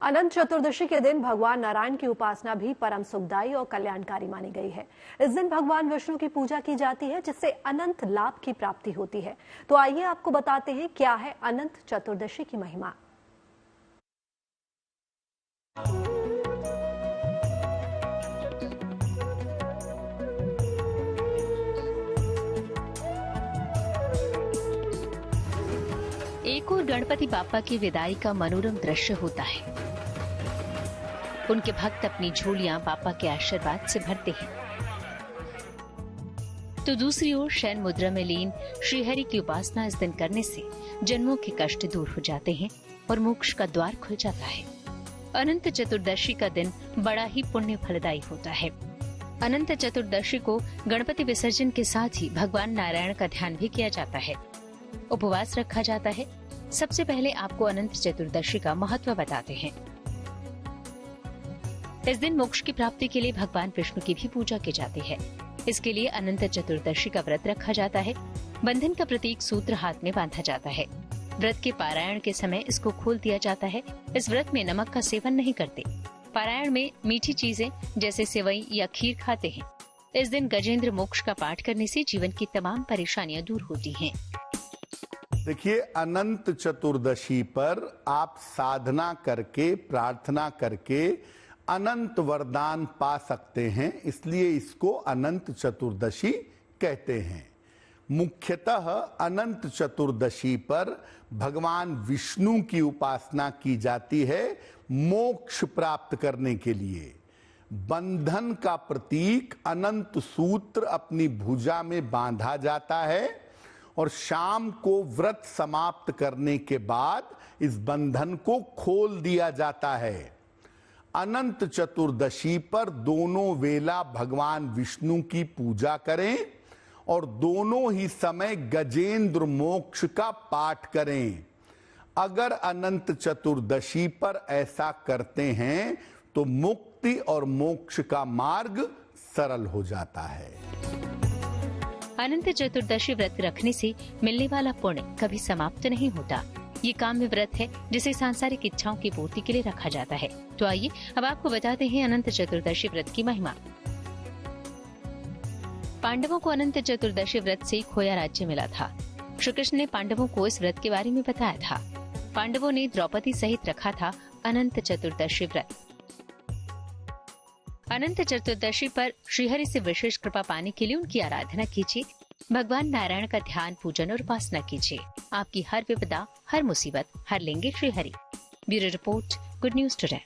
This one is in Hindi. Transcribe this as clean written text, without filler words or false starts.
अनंत चतुर्दशी के दिन भगवान नारायण की उपासना भी परम सुखदायी और कल्याणकारी मानी गई है। इस दिन भगवान विष्णु की पूजा की जाती है, जिससे अनंत लाभ की प्राप्ति होती है। तो आइए आपको बताते हैं क्या है अनंत चतुर्दशी की महिमा। एक और गणपति बापा की विदाई का मनोरम दृश्य होता है। उनके भक्त अपनी झोलियां बापा के आशीर्वाद से भरते हैं, तो दूसरी ओर शयन मुद्रा में लीन श्रीहरि की उपासना इस दिन करने से जन्मों के कष्ट दूर हो जाते हैं और मोक्ष का द्वार खुल जाता है। अनंत चतुर्दशी का दिन बड़ा ही पुण्य फलदायी होता है। अनंत चतुर्दशी को गणपति विसर्जन के साथ ही भगवान नारायण का ध्यान भी किया जाता है, उपवास रखा जाता है। सबसे पहले आपको अनंत चतुर्दशी का महत्व बताते हैं। इस दिन मोक्ष की प्राप्ति के लिए भगवान विष्णु की भी पूजा की जाती है। इसके लिए अनंत चतुर्दशी का व्रत रखा जाता है। बंधन का प्रतीक सूत्र हाथ में बांधा जाता है। व्रत के पारायण के समय इसको खोल दिया जाता है। इस व्रत में नमक का सेवन नहीं करते। पारायण में मीठी चीजें जैसे सेवई या खीर खाते हैं। इस दिन गजेंद्र मोक्ष का पाठ करने से जीवन की तमाम परेशानियां दूर होती हैं। देखिए, अनंत चतुर्दशी पर आप साधना करके, प्रार्थना करके अनंत वरदान पा सकते हैं, इसलिए इसको अनंत चतुर्दशी कहते हैं। मुख्यतः अनंत चतुर्दशी पर भगवान विष्णु की उपासना की जाती है मोक्ष प्राप्त करने के लिए। बंधन का प्रतीक अनंत सूत्र अपनी भुजा में बांधा जाता है और शाम को व्रत समाप्त करने के बाद इस बंधन को खोल दिया जाता है। अनंत चतुर्दशी पर दोनों वेला भगवान विष्णु की पूजा करें और दोनों ही समय गजेंद्र मोक्ष का पाठ करें। अगर अनंत चतुर्दशी पर ऐसा करते हैं तो मुक्ति और मोक्ष का मार्ग सरल हो जाता है। अनंत चतुर्दशी व्रत रखने से मिलने वाला पुण्य कभी समाप्त नहीं होता। ये काम्य व्रत है जिसे सांसारिक इच्छाओं की पूर्ति के लिए रखा जाता है। तो आइए अब आपको बताते हैं अनंत चतुर्दशी व्रत की महिमा। पांडवों को अनंत चतुर्दशी व्रत से खोया राज्य मिला था। श्री कृष्ण ने पांडवों को इस व्रत के बारे में बताया था। पांडवों ने द्रौपदी सहित रखा था अनंत चतुर्दशी व्रत। अनंत चतुर्दशी पर श्रीहरि से विशेष कृपा पाने के लिए उनकी आराधना कीजिए। भगवान नारायण का ध्यान, पूजन और उपासना कीजिए। आपकी हर विपदा, हर मुसीबत हर लेंगे Shrihari. Bureau report, good news today.